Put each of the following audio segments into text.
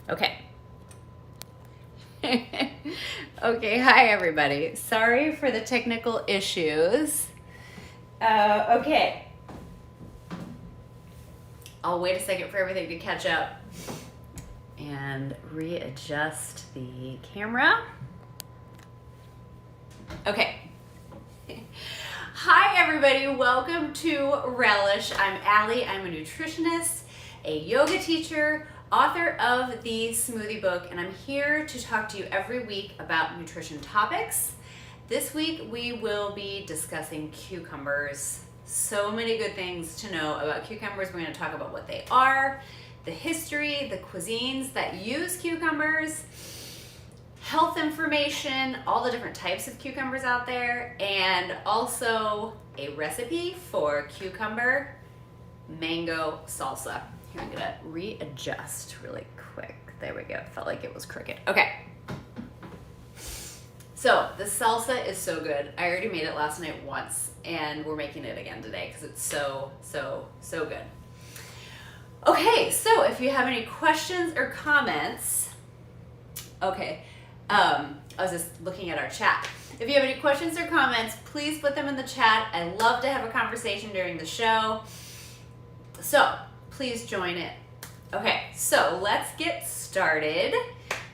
Okay. Okay, hi everybody. Sorry for the technical issues. Okay. I'll wait a second for everything to catch up and readjust the camera. Okay. Hi everybody, welcome to Relish. I'm Alli, I'm a nutritionist, a yoga teacher, author of the smoothie book, and I'm here to talk to you every week about nutrition topics. This week we will be discussing cucumbers. So many good things to know about cucumbers. We're going to talk about what they are, the history, the cuisines that use cucumbers, health information, all the different types of cucumbers out there, and also a recipe for cucumber-mango salsa. Here, I'm gonna readjust really quick. There we go. Felt like it was crooked. Okay. So the salsa is so good. I already made it last night once, and we're making it again today because it's so good. Okay, so if you have any questions or comments, okay. I was just looking at our chat. If you have any questions or comments, please put them in the chat. I love to have a conversation during the show. So please join it. Okay, so let's get started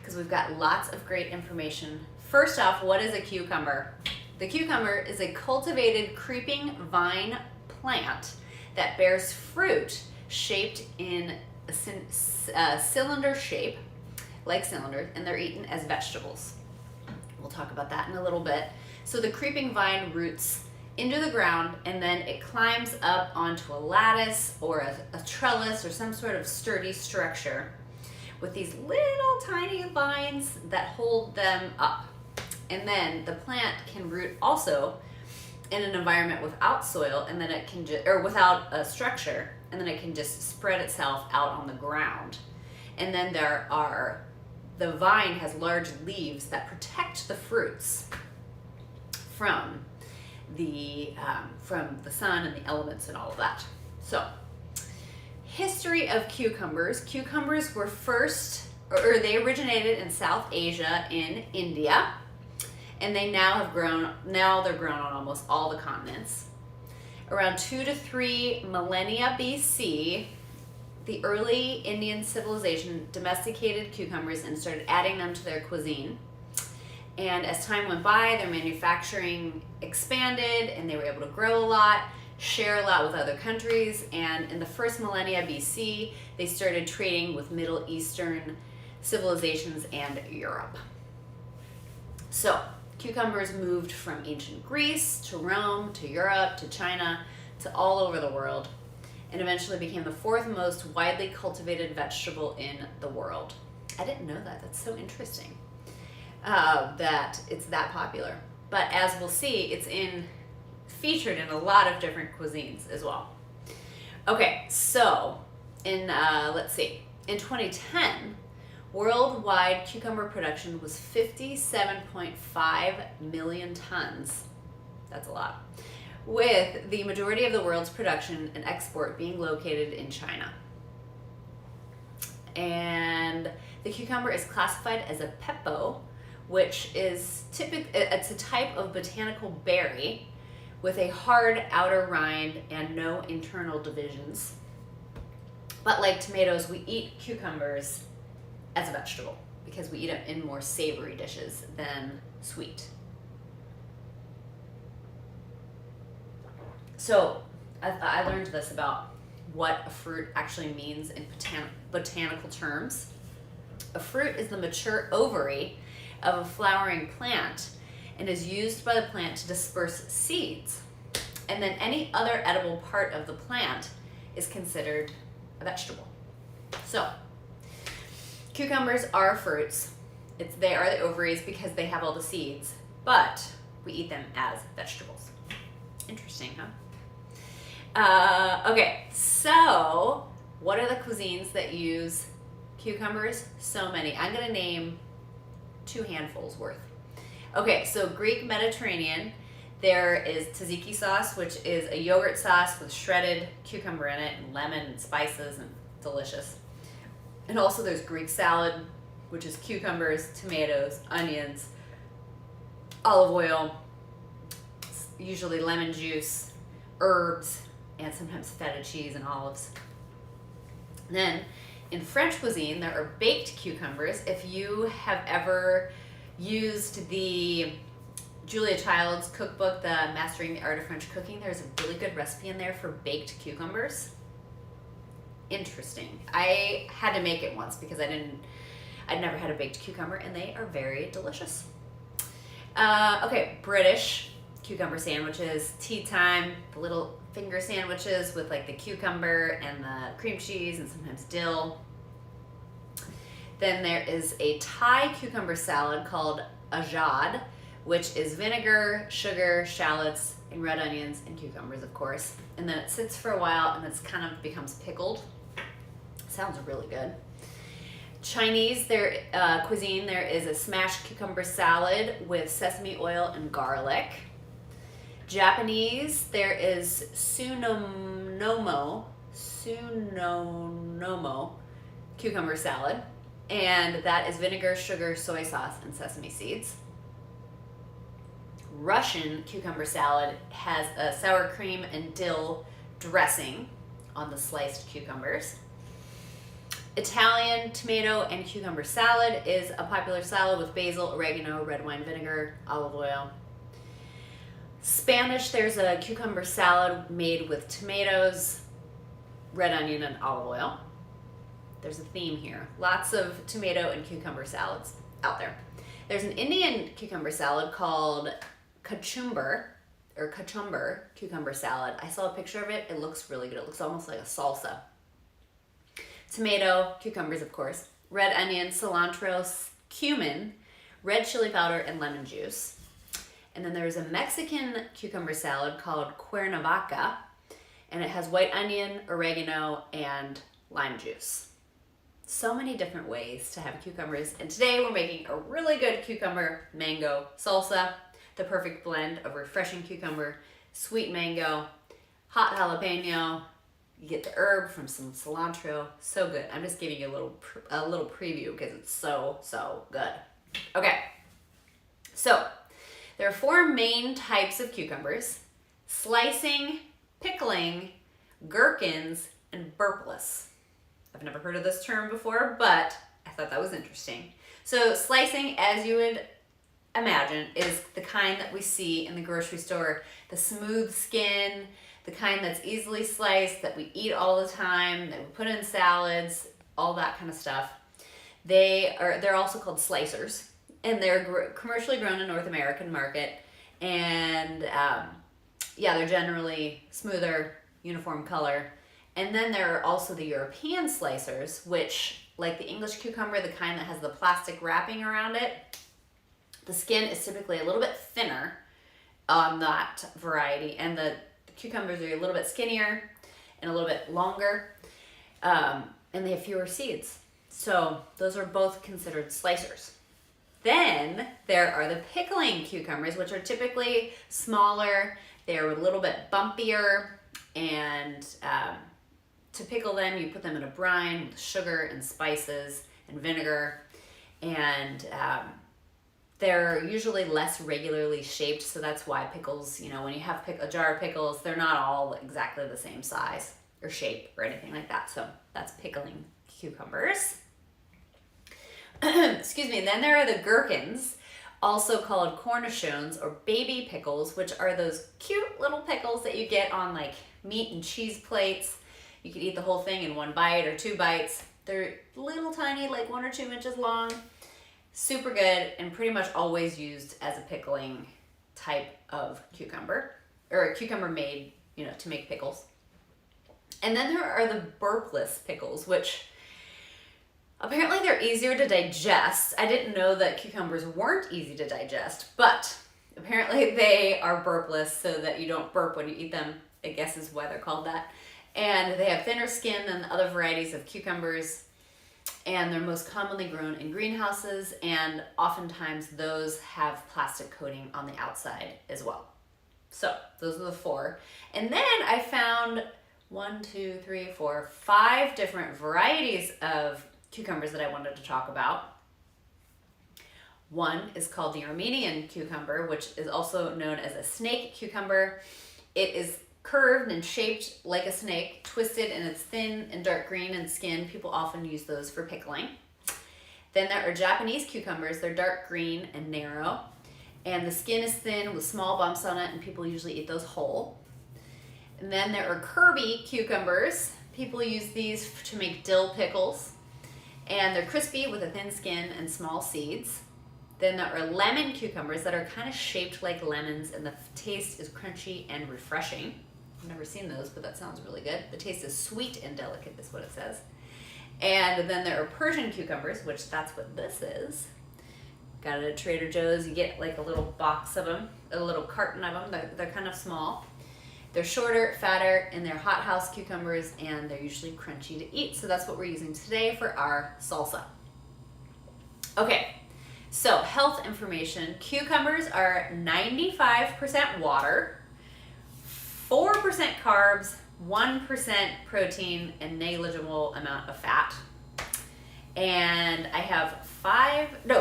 because we've got lots of great information. First off, what is a cucumber? The cucumber is a cultivated creeping vine plant that bears fruit shaped in a cylinder shape, like cylinders, and they're eaten as vegetables. We'll talk about that in a little bit. So the creeping vine roots into the ground, and then it climbs up onto a lattice or a trellis or some sort of sturdy structure with these little tiny vines that hold them up. And then the plant can root also in an environment without soil, and then it can or without a structure, and then it can just spread itself out on the ground. And then the vine has large leaves that protect the fruits from the sun and the elements and all of that. So, history of cucumbers. Cucumbers were they originated in South Asia in India, and they're grown on almost all the continents. Around 2 to 3 millennia BC, the early Indian civilization domesticated cucumbers and started adding them to their cuisine. And as time went by, their manufacturing expanded and they were able to grow a lot, share a lot with other countries. And in the first millennia BC, they started trading with Middle Eastern civilizations and Europe. So cucumbers moved from ancient Greece to Rome to Europe to China to all over the world, and eventually became the 4th most widely cultivated vegetable in the world. I didn't know that. That's so interesting that it's that popular. But as we'll see, it's featured in a lot of different cuisines as well. Okay, so in 2010, worldwide cucumber production was 57.5 million tons. That's a lot. With the majority of the world's production and export being located in China. And the cucumber is classified as a pepo, which is it's a type of botanical berry with a hard outer rind and no internal divisions. But like tomatoes, we eat cucumbers as a vegetable because we eat them in more savory dishes than sweet. So I learned this about what a fruit actually means in botanical terms. A fruit is the mature ovary of a flowering plant and is used by the plant to disperse seeds. And then any other edible part of the plant is considered a vegetable. So cucumbers are fruits. They are the ovaries because they have all the seeds, but we eat them as vegetables. Interesting, huh? Okay, so what are the cuisines that use cucumbers? So many. I'm going to name 2 handfuls worth. Okay, so Greek Mediterranean, there is tzatziki sauce, which is a yogurt sauce with shredded cucumber in it and lemon and spices and delicious. And also there's Greek salad, which is cucumbers, tomatoes, onions, olive oil, usually lemon juice, herbs, and sometimes feta cheese and olives. Then in French cuisine, there are baked cucumbers. If you have ever used the Julia Child's cookbook, the Mastering the Art of French Cooking, there's a really good recipe in there for baked cucumbers. Interesting. I had to make it once because I'd never had a baked cucumber, and they are very delicious. Okay, British cucumber sandwiches, tea time, the little finger sandwiches with like the cucumber and the cream cheese and sometimes dill. Then there is a Thai cucumber salad called ajad, which is vinegar, sugar, shallots, and red onions and cucumbers, of course. And then it sits for a while and it's kind of becomes pickled. Sounds really good. Chinese cuisine, there is a smashed cucumber salad with sesame oil and garlic. Japanese, there is sunonomo cucumber salad, and that is vinegar, sugar, soy sauce, and sesame seeds. Russian cucumber salad has a sour cream and dill dressing on the sliced cucumbers. Italian tomato and cucumber salad is a popular salad with basil, oregano, red wine vinegar, olive oil. Spanish, there's a cucumber salad made with tomatoes, red onion, and olive oil. There's a theme here. Lots of tomato and cucumber salads out there. There's an Indian cucumber salad called Cucumber cucumber salad. I saw a picture of it. It looks really good. It looks almost like a salsa. Tomato, cucumbers, of course, red onion, cilantro, cumin, red chili powder, and lemon juice. And then there's a Mexican cucumber salad called Cuernavaca, and it has white onion, oregano, and lime juice. So many different ways to have cucumbers. And today we're making a really good cucumber-mango salsa, the perfect blend of refreshing cucumber, sweet mango, hot jalapeno. You get the herb from some cilantro. So good. I'm just giving you a little preview because it's so good. Okay, so there are 4 main types of cucumbers: slicing, pickling, gherkins, and burpless. I've never heard of this term before, but I thought that was interesting. So slicing, as you would imagine, is the kind that we see in the grocery store, the smooth skin, the kind that's easily sliced, that we eat all the time, that we put in salads, all that kind of stuff. They're also called slicers, and they're commercially grown in North American market, and they're generally smoother, uniform color. And then there are also the European slicers, which, like the English cucumber, the kind that has the plastic wrapping around it, the skin is typically a little bit thinner on that variety, and the cucumbers are a little bit skinnier and a little bit longer, and they have fewer seeds. So those are both considered slicers. Then there are the pickling cucumbers, which are typically smaller. They're a little bit bumpier, and to pickle them, you put them in a brine with sugar and spices and vinegar, and they're usually less regularly shaped, so that's why pickles, when you have a jar of pickles, they're not all exactly the same size or shape or anything like that. So that's pickling cucumbers. Excuse me. Then there are the gherkins, also called cornichons or baby pickles, which are those cute little pickles that you get on like meat and cheese plates. You could eat the whole thing in 1 bite or 2 bites. They're little tiny, like 1 or 2 inches long. Super good, and pretty much always used as a pickling type of cucumber, or a cucumber made, to make pickles. And then there are the burpless pickles, which apparently they're easier to digest. I didn't know that cucumbers weren't easy to digest, but apparently they are burpless so that you don't burp when you eat them, I guess is why they're called that. And they have thinner skin than the other varieties of cucumbers, and they're most commonly grown in greenhouses, and oftentimes those have plastic coating on the outside as well. So those are the 4. And then I found 5 different varieties of cucumbers that I wanted to talk about. One is called the Armenian cucumber, which is also known as a snake cucumber. It is curved and shaped like a snake, twisted, and it's thin and dark green in skin. People often use those for pickling. Then there are Japanese cucumbers. They're dark green and narrow, and the skin is thin with small bumps on it, and people usually eat those whole. And then there are Kirby cucumbers. People use these to make dill pickles, and they're crispy with a thin skin and small seeds. Then there are lemon cucumbers that are kind of shaped like lemons, and the taste is crunchy and refreshing. I've never seen those, but that sounds really good. The taste is sweet and delicate, is what it says. And then there are Persian cucumbers, which that's what this is. Got it at Trader Joe's. You get like a little box of them, a little carton of them. They're kind of small. They're shorter, fatter, and they're hothouse cucumbers, and they're usually crunchy to eat. So that's what we're using today for our salsa. Okay, so health information. Cucumbers are 95% water, 4% carbs, 1% protein, and negligible amount of fat. And I have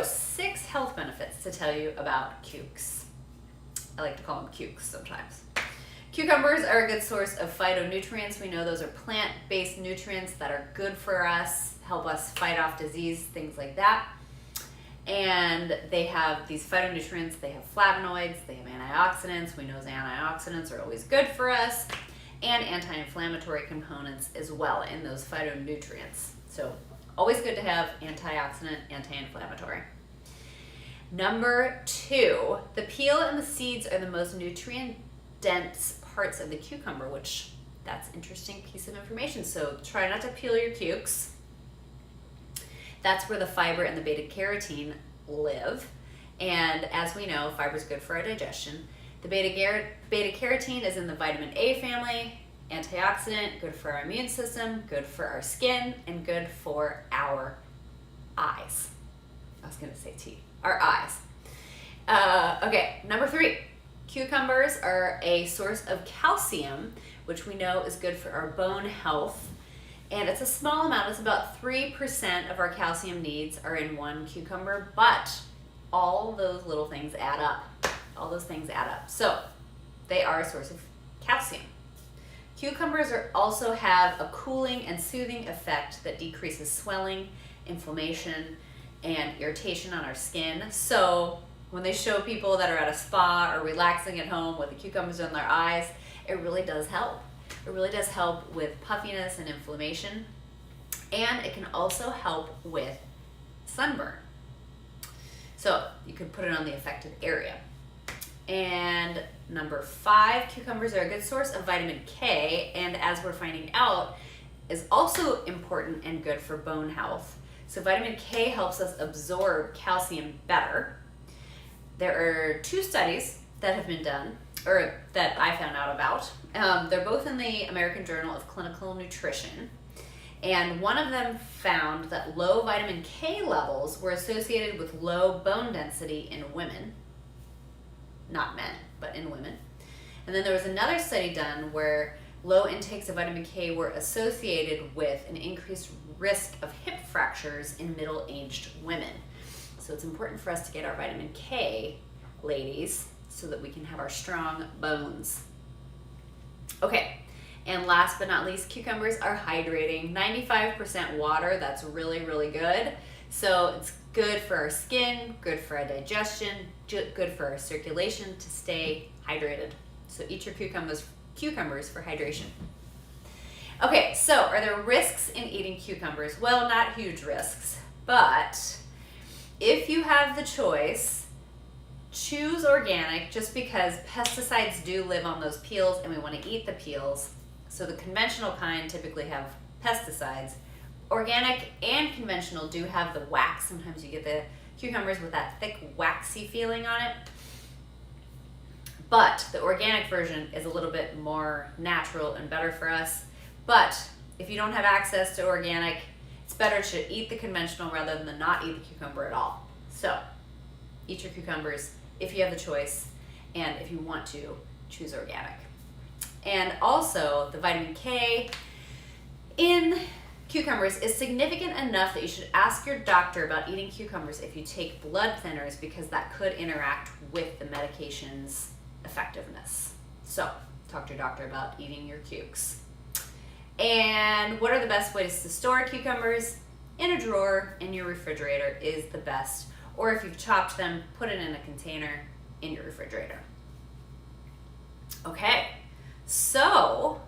6 health benefits to tell you about cukes. I like to call them cukes sometimes. Cucumbers are a good source of phytonutrients. We know those are plant-based nutrients that are good for us, help us fight off disease, things like that. And they have these phytonutrients, they have flavonoids, they have antioxidants. We know antioxidants are always good for us, and anti-inflammatory components as well in those phytonutrients. So always good to have antioxidant, anti-inflammatory. Number 2, the peel and the seeds are the most nutrient-dense parts of the cucumber, which that's an interesting piece of information. So try not to peel your cukes. That's where the fiber and the beta carotene live. And as we know, fiber is good for our digestion. The beta carotene is in the vitamin A family, antioxidant, good for our immune system, good for our skin, and good for our eyes. I was going to say teeth. Our eyes. Okay, number 3. Cucumbers are a source of calcium, which we know is good for our bone health. And it's a small amount. It's about 3% of our calcium needs are in one cucumber, but all those little things add up. All those things add up. So they are a source of calcium. Cucumbers also have a cooling and soothing effect that decreases swelling, inflammation, and irritation on our skin. So when they show people that are at a spa or relaxing at home with the cucumbers in their eyes, it really does help. It really does help with puffiness and inflammation, and it can also help with sunburn. So you could put it on the affected area. And number 5, cucumbers are a good source of vitamin K, and as we're finding out, is also important and good for bone health. So vitamin K helps us absorb calcium better. There are 2 studies that have been done, or that I found out about. They're both in the American Journal of Clinical Nutrition. And one of them found that low vitamin K levels were associated with low bone density in women. Not men, but in women. And then there was another study done where low intakes of vitamin K were associated with an increased risk of hip fractures in middle-aged women. So it's important for us to get our vitamin K, ladies, so that we can have our strong bones. Okay, and last but not least, cucumbers are hydrating. 95% water, that's really, really good. So it's good for our skin, good for our digestion, good for our circulation to stay hydrated. So eat your cucumbers for hydration. Okay, so are there risks in eating cucumbers? Well, not huge risks, but if you have the choice, choose organic, just because pesticides do live on those peels and we want to eat the peels. So the conventional kind typically have pesticides. Organic and conventional do have the wax. Sometimes you get the cucumbers with that thick, waxy feeling on it. But the organic version is a little bit more natural and better for us. But if you don't have access to organic, it's better to eat the conventional rather than not eat the cucumber at all. So eat your cucumbers if you have the choice, and if you want to, choose organic. And also the vitamin K in cucumbers is significant enough that you should ask your doctor about eating cucumbers if you take blood thinners, because that could interact with the medication's effectiveness. So talk to your doctor about eating your cukes. And what are the best ways to store cucumbers? In a drawer in your refrigerator is the best. Or if you've chopped them, put it in a container in your refrigerator. Okay, so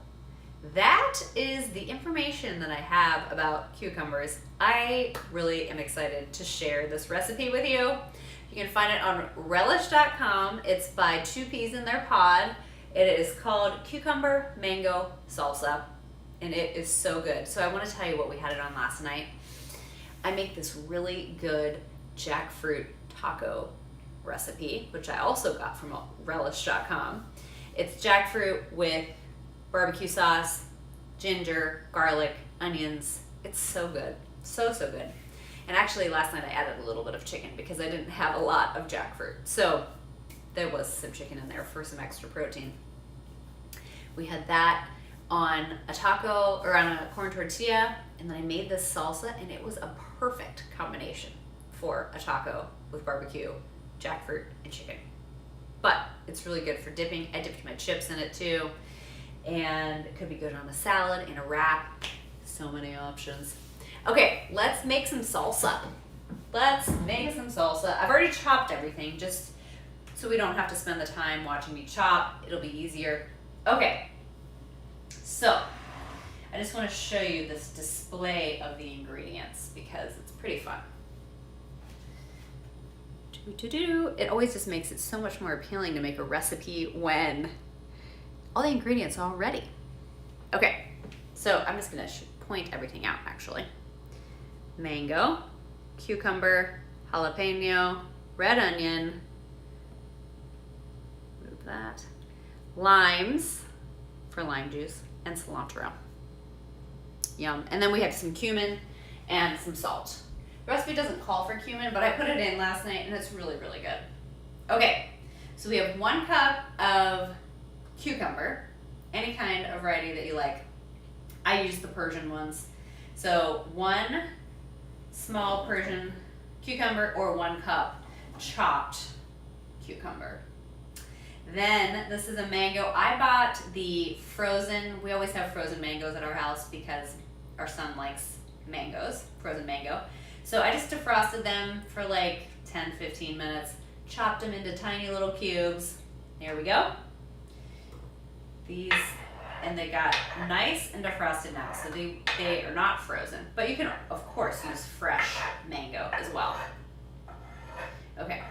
that is the information that I have about cucumbers. I really am excited to share this recipe with you. You can find it on relish.com. It's by 2 Peas in Their Pod. It is called Cucumber-Mango Salsa, and it is so good. So I want to tell you what we had it on last night. I make this really good jackfruit taco recipe, which I also got from relish.com. It's jackfruit with barbecue sauce, ginger, garlic, onions. It's so good. So good. And actually last night I added a little bit of chicken because I didn't have a lot of jackfruit. So there was some chicken in there for some extra protein. We had that on a taco or on a corn tortilla, and then I made this salsa, and it was a perfect combination for a taco with barbecue, jackfruit, and chicken. But it's really good for dipping. I dipped my chips in it too. And it could be good on a salad, in a wrap. So many options. Okay, let's make some salsa. Let's make some salsa. I've already chopped everything just so we don't have to spend the time watching me chop. It'll be easier. Okay, so I just want to show you this display of the ingredients because it's pretty fun. It always just makes it so much more appealing to make a recipe when all the ingredients are all ready. Okay, so I'm just gonna point everything out actually. Mango, cucumber, jalapeno, red onion, move that, limes for lime juice, and cilantro. Yum. And then we have some cumin and some salt. The recipe doesn't call for cumin, but I put it in last night and it's really good. Okay, so we have 1 cup of cucumber, any kind of variety that you like. I use the Persian ones. So 1 small Persian cucumber or 1 cup chopped cucumber. Then this is a mango. I bought the frozen, we always have frozen mangoes at our house because our son likes mangoes, frozen mango. So I just defrosted them for like 10-15 minutes, chopped them into tiny little cubes. There we go. These, and they got nice and defrosted now, so they are not frozen. But you can, of course, use fresh mango as well. Okay.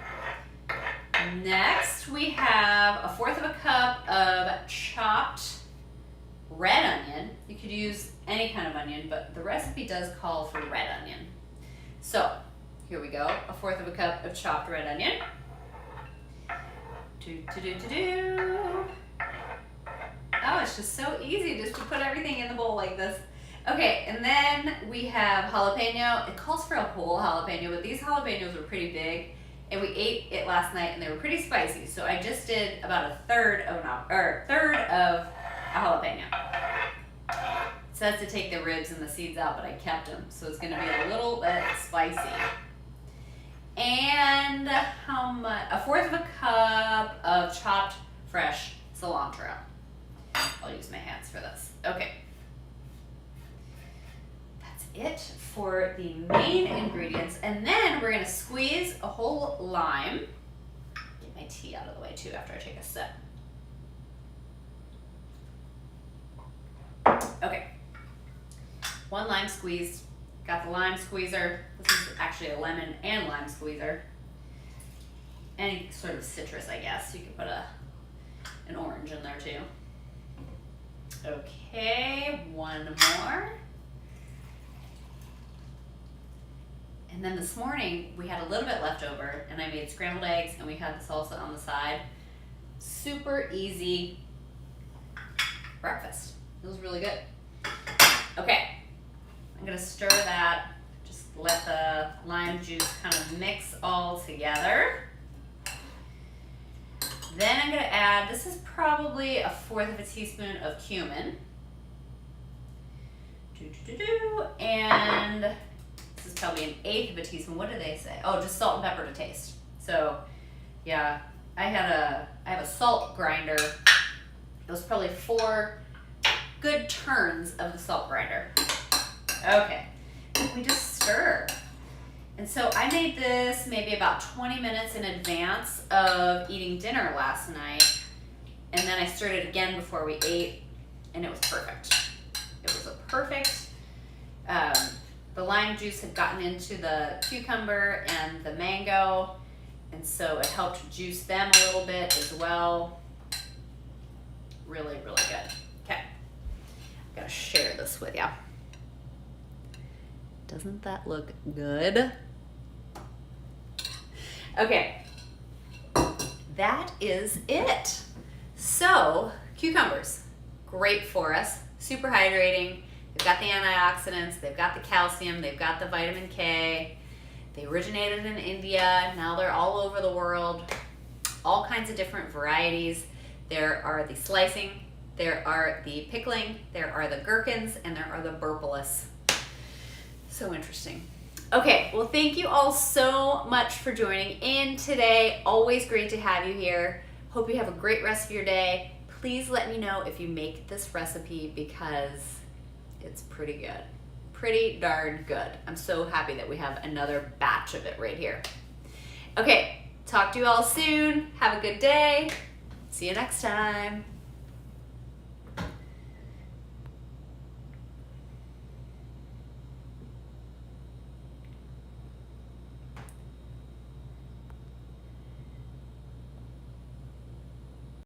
Next, we have 1/4 cup of chopped red onion. You could use any kind of onion, but the recipe does call for red onion. So, here we go. 1/4 cup of chopped red onion. Oh, it's just so easy just to put everything in the bowl like this. Okay, and then we have jalapeno. It calls for a whole jalapeno, but these jalapenos were pretty big, and we ate it last night, and they were pretty spicy. So I just did about a third of a jalapeno. It says to take the ribs and the seeds out, but I kept them, so it's going to be a little bit spicy. And how much? 1/4 cup of chopped fresh cilantro. I'll use my hands for this. Okay. That's it for the main ingredients. And then we're going to squeeze a whole lime. Get my tea out of the way too after I take a sip. Okay. 1 lime squeezed. Got the lime squeezer. This is actually a lemon and lime squeezer. Any sort of citrus, I guess. You could put an orange in there too. Okay, 1 more. And then this morning we had a little bit left over, and I made scrambled eggs, and we had the salsa on the side. Super easy breakfast. It was really good. Okay, I'm gonna stir that. Just let the lime juice kind of mix all together. Then I'm gonna add, this is probably 1/4 teaspoon of cumin. And this is probably an eighth of a teaspoon. What do they say? Oh, just salt and pepper to taste. So yeah, I have a salt grinder. It was probably 4 good turns of the salt grinder. Okay, we just stir. And so I made this maybe about 20 minutes in advance of eating dinner last night. And then I stirred it again before we ate, and it was perfect. It was a perfect, the lime juice had gotten into the cucumber and the mango, and so it helped juice them a little bit as well. Really, really good. Okay, I'm gonna share this with you. Doesn't that look good? Okay, that is it. So, cucumbers, great for us, super hydrating. They've got the antioxidants, they've got the calcium, they've got the vitamin K. They originated in India, now they're all over the world, all kinds of different varieties. There are the slicing, there are the pickling, there are the gherkins, and there are the burpless. So interesting. Okay, well, thank you all so much for joining in today. Always great to have you here. Hope you have a great rest of your day. Please let me know if you make this recipe because it's pretty good. Pretty darn good. I'm so happy that we have another batch of it right here. Okay, talk to you all soon. Have a good day. See you next time.